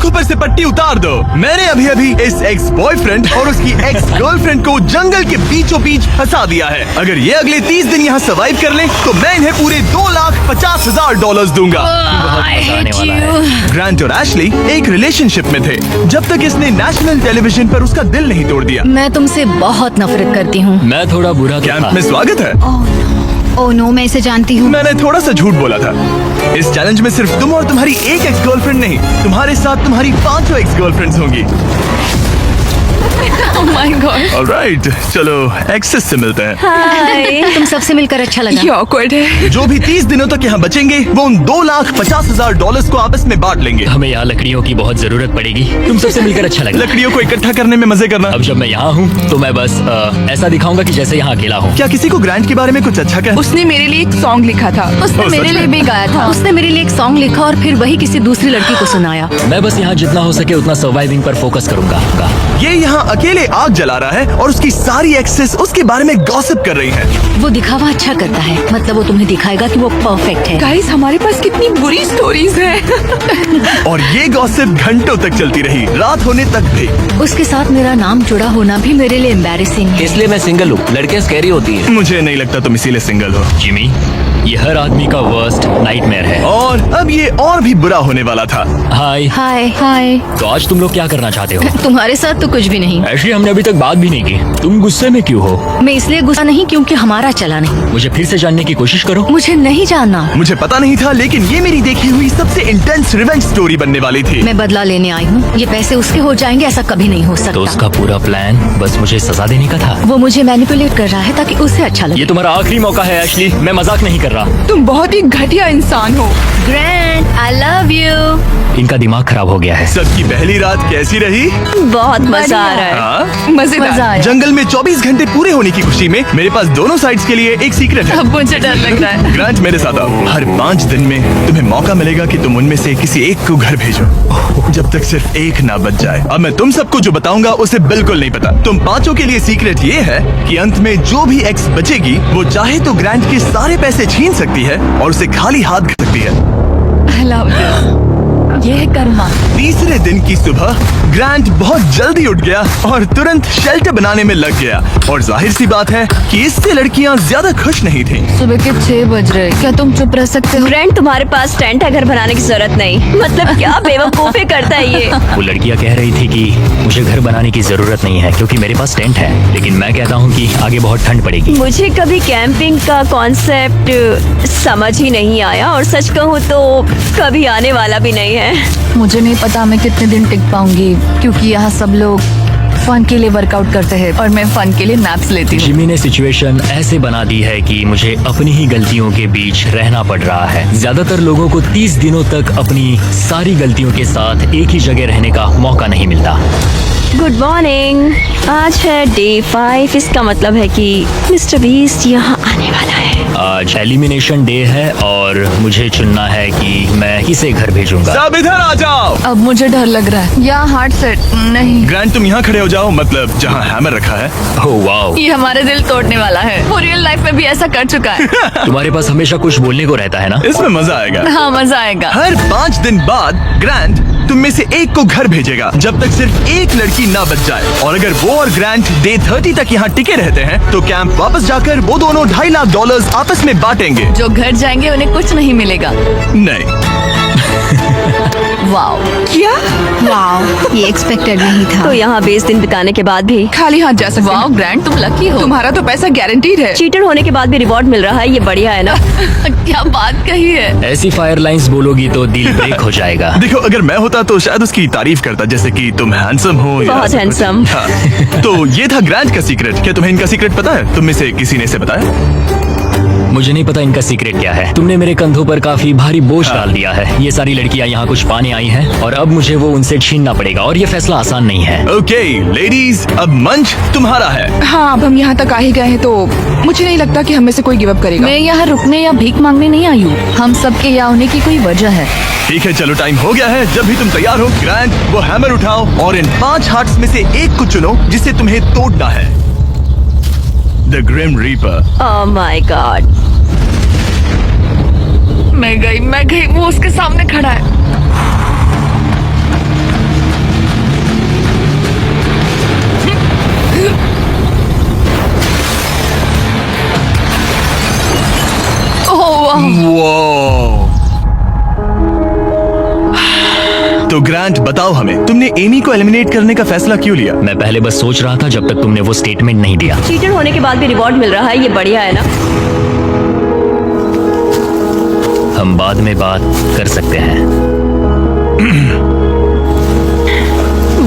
आंखों पर से पट्टी उतार दो। मैंने अभी अभी इस एक्स बॉयफ्रेंड और उसकी एक्स गर्लफ्रेंड को जंगल के बीचों बीच फंसा दिया है। अगर ये अगले 30 दिन यहाँ सर्वाइव कर ले तो मैं इन्हें पूरे $2,50,000 दूंगा। ग्रांट और एशली एक रिलेशनशिप में थे जब तक इसने नेशनल टेलीविजन पर उसका दिल नहीं तोड़ दिया। मैं तुमसे बहुत नफरत करती हूँ। मैं थोड़ा बुरा कैंप में स्वागत है। ओह नो, मैं इसे जानती हूँ। मैंने थोड़ा सा झूठ बोला था। इस चैलेंज में सिर्फ तुम और तुम्हारी एक एक्स गर्लफ्रेंड नहीं, तुम्हारे साथ तुम्हारी 5 एक्स गर्लफ्रेंड्स होंगी। Oh my God. ऑलराइट, चलो एक्सेस से मिलते हैं। हाय। तुम सबसे मिलकर अच्छा लगा। ये awkward है। जो भी 30 दिनों तक यहाँ बचेंगे वो उन $2,50,000 को आपस में बांट लेंगे। हमें यहाँ लकड़ियों की बहुत जरूरत पड़ेगी। तुम सबसे मिलकर अच्छा लगा। लकड़ियों को इकट्ठा करने में मजे करना। अब जब मैं यहाँ हूँ तो मैं बस ऐसा दिखाऊंगा कि जैसे यहाँ अकेला हूँ। क्या किसी को ग्रांट के बारे में कुछ अच्छा कहना? उसने मेरे लिए एक सॉन्ग लिखा था। उसने सच मेरे में? लिए भी गाया था। उसने मेरे लिए एक सॉन्ग लिखा और फिर वही किसी दूसरी लड़की को सुनाया। मैं बस यहाँ जितना हो सके उतना सर्वाइविंग पर फोकस करूंगा। ये यहाँ अकेले आग जला रहा है और उसकी सारी एक्सेस उसके बारे में गॉसिप कर रही हैं। वो दिखावा अच्छा करता है, मतलब वो तुम्हें दिखाएगा कि वो परफेक्ट है। गाइस, हमारे पास कितनी बुरी स्टोरीज हैं। और ये गॉसिप घंटों तक चलती रही, रात होने तक भी। उसके साथ मेरा नाम जुड़ा होना भी मेरे लिए एम्बैरेसिंग है। इसलिए मैं सिंगल हूँ। लड़कियाँ स्कैरी होती हैं। मुझे नहीं लगता तुम इसीलिए सिंगल हो। जिमी, ये हर आदमी का वर्स्ट नाइटमेयर है। और अब ये और भी बुरा होने वाला था। हाय। हाय हाय। तो आज तुम लोग क्या करना चाहते हो? तुम्हारे साथ तो कुछ भी नहीं। एक्चुअली हमने अभी तक बात भी नहीं की। तुम गुस्से में क्यों हो? मैं इसलिए गुस्सा नहीं क्योंकि हमारा चला नहीं। मुझे फिर से जानने की कोशिश करो। मुझे नहीं जानना। मुझे पता नहीं था, लेकिन ये मेरी देखी हुई सबसे इंटेंस रिवेंज स्टोरी बनने वाली थी। मैं बदला लेने आई हूँ। ये पैसे उसके हो जाएंगे ऐसा कभी नहीं हो तो सकता। उसका पूरा प्लान बस मुझे सजा देने का था। वो मुझे मैनिपुलेट कर रहा है ताकि उसे अच्छा लगे। ये तुम्हारा आखिरी मौका है एशली, मैं मजाक नहीं कर रहा। तुम बहुत ही घटिया इंसान हो। Grand, I love you. इनका दिमाग खराब हो गया है। सबकी पहली रात कैसी रही? बहुत मजा आ रहा है। हाँ? मजेदार। मजा आया। जंगल में 24 घंटे पूरे होने की खुशी में मेरे पास दोनों साइड्स के लिए एक सीक्रेट है। अब मुझे डर लग रहा है। ग्रांट, मेरे साथ आओ। हर 5 दिन में तुम्हें मौका मिलेगा कि तुम उनमें से किसी एक को घर भेजो, जब तक सिर्फ एक ना बच जाए। अब मैं तुम सबको जो बताऊंगा उसे बिल्कुल नहीं पता। तुम 5 के लिए सीक्रेट ये है कि अंत में जो भी एक्स बचेगी वो चाहे तो ग्रांट के सारे पैसे छीन सकती है और उसे खाली हाथ कर सकती है। I love this. ये है कर्मा। तीसरे दिन की सुबह ग्रांट बहुत जल्दी उठ गया और तुरंत शेल्टर बनाने में लग गया। और जाहिर सी बात है कि इससे लड़कियां ज्यादा खुश नहीं थीं। सुबह के 6 बज रहे, क्या तुम चुप रह सकते हो? ग्रैंड, तुम्हारे पास टेंट है, घर बनाने की जरूरत नहीं। मतलब क्या बेवकूफी करता है ये। वो लड़कियां कह रही थी कि मुझे घर बनाने की जरूरत नहीं है क्योंकि मेरे पास टेंट है, लेकिन मैं कहता हूँ कि आगे बहुत ठंड पड़ेगी। मुझे कभी कैंपिंग का कॉन्सेप्ट समझ ही नहीं आया और सच कहूँ तो कभी आने वाला भी नहीं है। मुझे नहीं पता मैं कितने दिन टिक पाऊंगी क्योंकि यहाँ सब लोग फन के लिए वर्कआउट करते हैं और मैं फन के लिए नैप्स लेती हूँ। जिमी ने सिचुएशन ऐसे बना दी है कि मुझे अपनी ही गलतियों के बीच रहना पड़ रहा है। ज्यादातर लोगों को 30 दिनों तक अपनी सारी गलतियों के साथ एक ही जगह रहने का मौका नहीं मिलता। Good morning. आज है डे 5। इसका मतलब है कि मिस्टर बीस्ट यहाँ आने वाला है। आज एलिमिनेशन डे है और मुझे चुनना है कि मैं किसे घर भेजूंगा। सब इधर आ जाओ। अब मुझे डर लग रहा है। यहाँ हार्ट सेट नहीं। ग्रांट, तुम यहाँ खड़े हो जाओ, मतलब जहाँ हैमर रखा है। ओह वाओ, ये हमारे दिल तोड़ने वाला है। वो रियल लाइफ में भी ऐसा कर चुका है। तुम्हारे पास हमेशा कुछ बोलने को रहता है ना। इसमें मजा आएगा। हाँ, मजा आएगा। हर 5 दिन बाद ग्रांट तुम में से एक को घर भेजेगा जब तक सिर्फ एक लड़की ना बच जाए। और अगर वो और ग्रांट डे 30 तक यहाँ टिके रहते हैं तो कैंप वापस जाकर वो दोनों $2.5 लाख आपस में बांटेंगे। जो घर जाएंगे उन्हें कुछ नहीं मिलेगा। नहीं। वाओ, क्या? वाओ, ये एक्सपेक्टेड नहीं था। तो यहाँ 20 दिन बिताने के बाद भी खाली हाथ जा सकते वाओ हैं। ग्रैंड, तुम लकी हो। तुम्हारा तो पैसा गारंटीड है। चीटर होने के बाद भी रिवॉर्ड मिल रहा है, ये बढ़िया है ना। क्या बात कही है। ऐसी फायर लाइंस बोलोगी तो दिल ब्रेक हो जाएगा। देखो, अगर मैं होता तो शायद उसकी तारीफ करता, जैसे कि तुम हैंडसम हो या बहुत ऐसा कुछ। handsome। हाँ। तो ये था ग्रांट का सीक्रेट। क्या तुम्हें इनका सीक्रेट पता है? तुम में से किसी ने इसे बताया? मुझे नहीं पता इनका सीक्रेट क्या है। तुमने मेरे कंधों पर काफी भारी बोझ डाल दिया है। ये सारी लड़कियां यहाँ कुछ पाने आई हैं और अब मुझे वो उनसे छीनना पड़ेगा और ये फैसला आसान नहीं है। ओके लेडीज, अब मंच तुम्हारा है। हाँ, अब हम यहाँ तक आ ही गए हैं तो मुझे नहीं लगता कि हम में से कोई गिव अप करेगा। मैं यहाँ रुकने या भीख मांगने नहीं आई हूँ। हम सबके यहाँ होने की कोई वजह है। ठीक है, चलो टाइम हो गया है। जब भी तुम तैयार हो ग्रांट, वो हैमर उठाओ और इन 5 हार्ट्स में से एक को चुनो जिसे तुम्हें तोड़ना है। The grim reaper. Oh my god. मैं गई, वो उसके सामने खड़ा है। तो ग्रांट बताओ हमें, तुमने एमी को एलिमिनेट करने का फैसला क्यों लिया? मैं पहले बस सोच रहा था जब तक तुमने वो स्टेटमेंट नहीं दिया। चीटर होने के बाद भी रिवॉर्ड मिल रहा है, ये बढ़िया है ना? हम बाद में बात कर सकते हैं।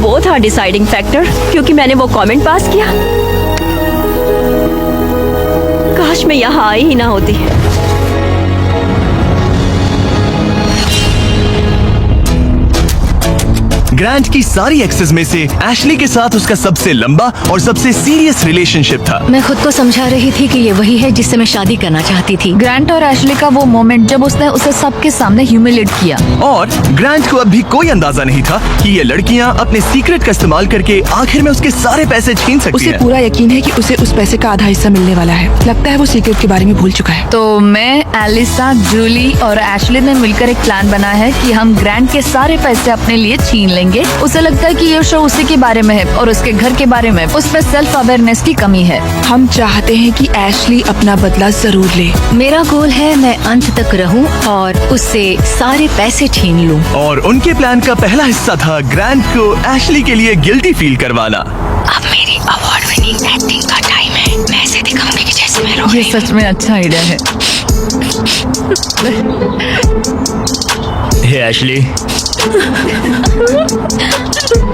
वो था डिसाइडिंग फैक्टर, क्योंकि मैंने वो कमेंट पास किया। काश मैं यहाँ आई ही ना होती। ग्रांट की सारी एक्सेस में से एशली के साथ उसका सबसे लंबा और सबसे सीरियस रिलेशनशिप था। मैं खुद को समझा रही थी कि ये वही है जिससे मैं शादी करना चाहती थी। ग्रांट और एशली का वो मोमेंट जब उसने उसे सबके सामने ह्यूमिलेट किया। और ग्रांट को अब भी कोई अंदाजा नहीं था कि ये लड़कियां अपने सीक्रेट का इस्तेमाल करके आखिर में उसके सारे पैसे छीन सकती उसे हैं। पूरा यकीन है कि उसे उस पैसे का आधा हिस्सा मिलने वाला है। लगता है वो सीक्रेट के बारे में भूल चुका है। तो मैं, एलिसा, जूली और एशली ने मिलकर एक प्लान बनाया है कि हम ग्रांट के सारे पैसे अपने लिए छीन लेंगे। उसे लगता है कि ये शो उसी के बारे में है और उसके घर के बारे में। उसमें सेल्फ अवेयरनेस की कमी है। हम चाहते हैं कि एशली अपना बदला जरूर ले। मेरा गोल है मैं अंत तक रहूं और उससे सारे पैसे छीन लूं। और उनके प्लान का पहला हिस्सा था ग्रांट को एशली के लिए गिल्टी फील करवाना। अब मेरी अवार्ड विनिंग एक्टिंग का टाइम है। मैं ऐसे दिखाऊंगी कि जैसे मैं रो रही हूं। ये सच में अच्छा आइडिया है। हे एशली,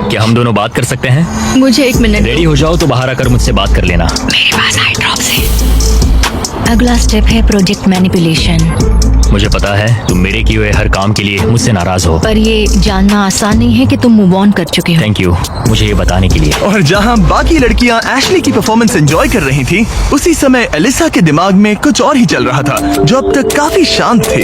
क्या हम दोनों बात कर सकते हैं? मुझे 1 मिनट। रेडी हो जाओ तो बाहर आकर मुझसे बात कर लेना। मेरे पास आई ड्रॉप्स है। अगला स्टेप है प्रोजेक्ट मैनिपुलेशन। मुझे पता है तुम मेरे किए हुए हर काम के लिए मुझसे नाराज हो। पर ये जानना आसान नहीं है कि तुम मूव ऑन कर चुके हो। थैंक यू मुझे ये बताने के लिए। और जहां बाकी लड़कियां एशली की परफॉर्मेंस एंजॉय कर रही थी, उसी समय एलिसा के दिमाग में कुछ और ही चल रहा था जो अब तक काफी शांत थे।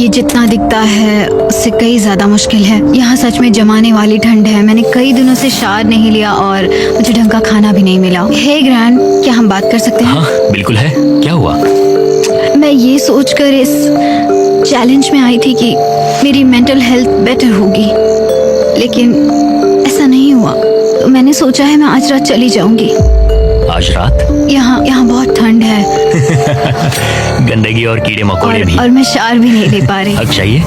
ये जितना दिखता है उससे कई ज्यादा मुश्किल है। यहाँ सच में जमाने वाली ठंड है। मैंने कई दिनों से शावर नहीं लिया और मुझे ढंग का खाना भी नहीं मिला। हे ग्रैंड, क्या हम बात कर सकते हैं? हाँ बिल्कुल है, क्या हुआ? मैं ये सोचकर इस चैलेंज में आई थी कि मेरी मेंटल हेल्थ बेटर होगी, लेकिन ऐसा नहीं हुआ। तो मैंने सोचा है मैं आज रात चली जाऊंगी। आज रात? यहाँ बहुत ठंड है गंदगी और कीड़े मकोड़े भी। और मैं शावर भी नहीं ले पा रही। हक चाहिए।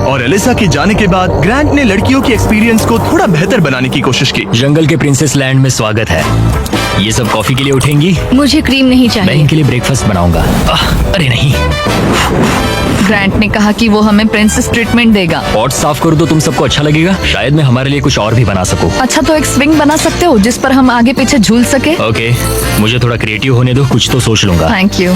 और एलिसा के जाने के बाद ग्रांट ने लड़कियों की एक्सपीरियंस को थोड़ा बेहतर बनाने की कोशिश की। जंगल के प्रिंसेस लैंड में स्वागत है। ये सब कॉफी के लिए उठेंगी? मुझे क्रीम नहीं मैं चाहिए। इनके लिए ब्रेकफास्ट बनाऊंगा। अरे नहीं, ग्रांट ने कहा कि वो हमें प्रिंसेस ट्रीटमेंट देगा। पॉट साफ कर दो, तुम सबको अच्छा लगेगा। शायद मैं हमारे लिए कुछ और भी बना सकूं। अच्छा, तो एक स्विंग बना सकते हो जिस पर हम आगे पीछे झूल सके। ओके, मुझे थोड़ा क्रिएटिव होने दो, कुछ तो सोच लूंगा। Thank you.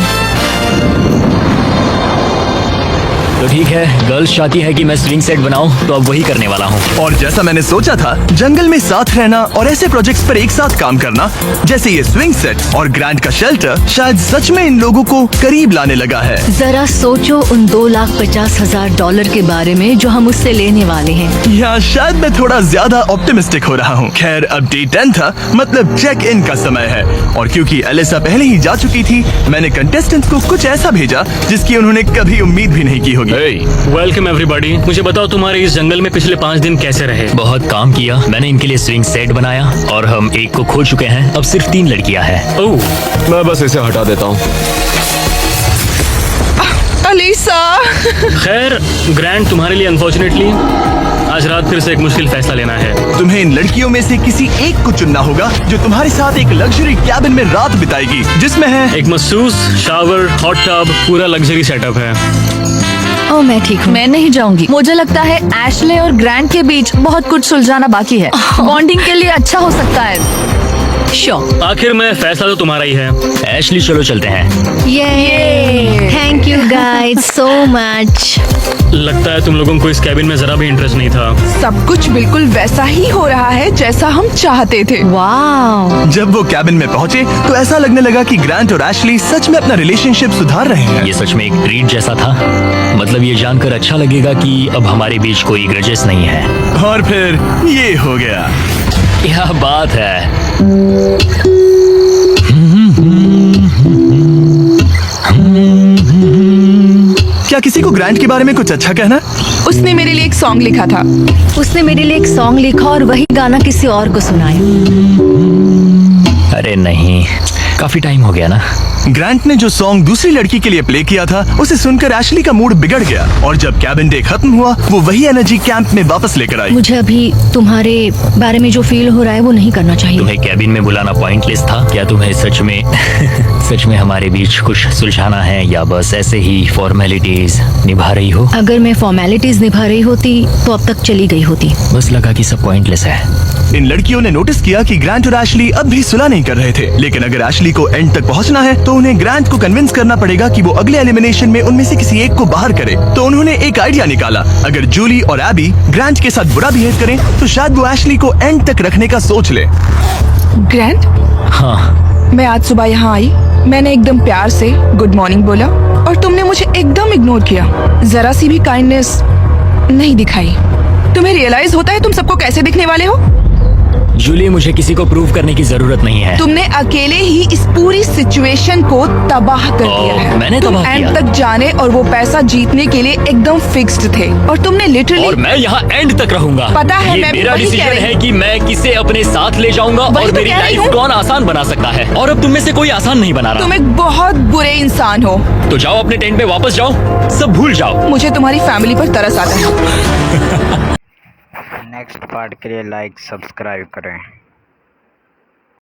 तो ठीक है, गर्ल्स चाहती है कि मैं स्विंग सेट बनाऊं, तो अब वही करने वाला हूं। और जैसा मैंने सोचा था, जंगल में साथ रहना और ऐसे प्रोजेक्ट्स पर एक साथ काम करना जैसे ये स्विंग सेट और ग्रांट का शेल्टर शायद सच में इन लोगों को करीब लाने लगा है। जरा सोचो उन $2,50,000 के बारे में जो हम उससे लेने वाले हैं। या शायद मैं थोड़ा ज्यादा ऑप्टिमिस्टिक हो रहा हूँ। खैर, अब डे 10 था, मतलब चेक इन का समय है। और क्योंकि एलिसा पहले ही जा चुकी थी, मैंने कंटेस्टेंट्स को कुछ ऐसा भेजा जिसकी उन्होंने कभी उम्मीद भी नहीं की होगी। Welcome everybody. मुझे बताओ तुम्हारे इस जंगल में पिछले 5 दिन कैसे रहे? बहुत काम किया। मैंने इनके लिए स्विंग सेट बनाया और हम एक को खो चुके हैं। अब सिर्फ 3 लड़कियां हैं। ओह, मैं बस इसे हटा देता हूँ। एलिसा, खैर ग्रैंड, तुम्हारे लिए अनफॉर्चुनेटली आज रात फिर से एक मुश्किल फैसला लेना है। तुम्हें इन लड़कियों में से किसी एक को चुनना होगा जो तुम्हारे साथ एक लग्जरी कैबिन में रात बिताएगी, जिसमें है एक मसूस, शावर, हॉट टब, पूरा लग्जरी सेटअप है। ओ, मैं ठीक हूँ। मैं नहीं जाऊंगी। मुझे लगता है एशले और ग्रांट के बीच बहुत कुछ सुलझाना बाकी है। बॉन्डिंग के लिए अच्छा हो सकता है। श्योर। आखिर में फैसला तो तुम्हारा ही है। एशली, चलो चलते हैं। ये thank you guys so much. लगता है तुम लोगों को इस कैबिन में जरा भी इंटरेस्ट नहीं था। सब कुछ बिल्कुल वैसा ही हो रहा है जैसा हम चाहते थे। वाह। जब वो कैबिन में पहुंचे तो ऐसा लगने लगा कि ग्रांट और एशली सच में अपना रिलेशनशिप सुधार रहे हैं। ये सच में एक ट्रीट जैसा था। मतलब ये जानकर अच्छा लगेगा कि अब हमारे बीच कोई ग्रजेस नहीं है। और फिर ये हो गया। क्या बात है। क्या किसी को ग्रांट के बारे में कुछ अच्छा कहना? उसने मेरे लिए एक सॉन्ग लिखा था। उसने मेरे लिए एक सॉन्ग लिखा और वही गाना किसी और को सुनाया। अरे नहीं, काफी टाइम हो गया ना। ग्रांट ने जो सॉन्ग दूसरी लड़की के लिए प्ले किया था उसे सुनकर एशली का मूड बिगड़ गया और जब कैबिन डे खत्म हुआ वो वही एनर्जी कैंप में वापस लेकर आई। मुझे अभी तुम्हारे बारे में जो फील हो रहा है वो नहीं करना चाहिए। तुम्हें कैबिन में बुलाना पॉइंटलेस था क्या? तुम्हें सच में सच में हमारे बीच कुछ सुलझाना है या बस ऐसे ही फॉर्मेलिटीज निभा रही हो? अगर मैं फॉर्मेलिटीज निभा रही होती तो अब तक चली गई होती। बस लगा कि सब पॉइंटलेस है। इन लड़कियों ने नोटिस किया कि ग्रांट और एशली अब भी सुलह नहीं कर रहे थे, लेकिन अगर एशली को एंड तक पहुंचना है तो उन्हें ग्रांट को कन्विंस करना पड़ेगा कि वो अगले एलिमिनेशन में उनमें से किसी एक को बाहर करे। तो उन्होंने एक आइडिया निकाला, अगर जूली और एबी ग्रांट के साथ बुरा बिहेव करें तो शायद वो एशली को एंड तक रखने का सोच ले। ग्रैंड, हाँ, मैं आज सुबह यहाँ आई, मैंने एकदम प्यार से गुड मॉर्निंग बोला और तुमने मुझे एकदम इग्नोर किया, जरा सी भी काइंडनेस नहीं दिखाई। तुम्हें रियलाइज होता है तुम सबको कैसे दिखने वाले हो? जूली, मुझे किसी को प्रूव करने की जरूरत नहीं है। तुमने अकेले ही इस पूरी सिचुएशन को तबाह कर दिया है। मैंने तुम तबाह एंड किया? तक जाने और वो पैसा जीतने के लिए एकदम फिक्स्ड थे और तुमने लिटरली। और मैं यहाँ एंड तक रहूंगा। पता है, ये मैं भी मेरा वही कह डिसीजन रही है हूँ। कि मैं किसे अपने साथ ले जाऊंगा वही और तो मेरी कह रही लाइफ हूँ। कौन आसान बना सकता है। और अब तुम में से कोई आसान नहीं बना रहा। तुम एक बहुत बुरे इंसान हो। तो जाओ अपने टेंट में वापस जाओ, सब भूल जाओ। मुझे तुम्हारी फैमिली पर तरस आता है। नेक्स्ट पार्ट के लिए लाइक सब्सक्राइब करें।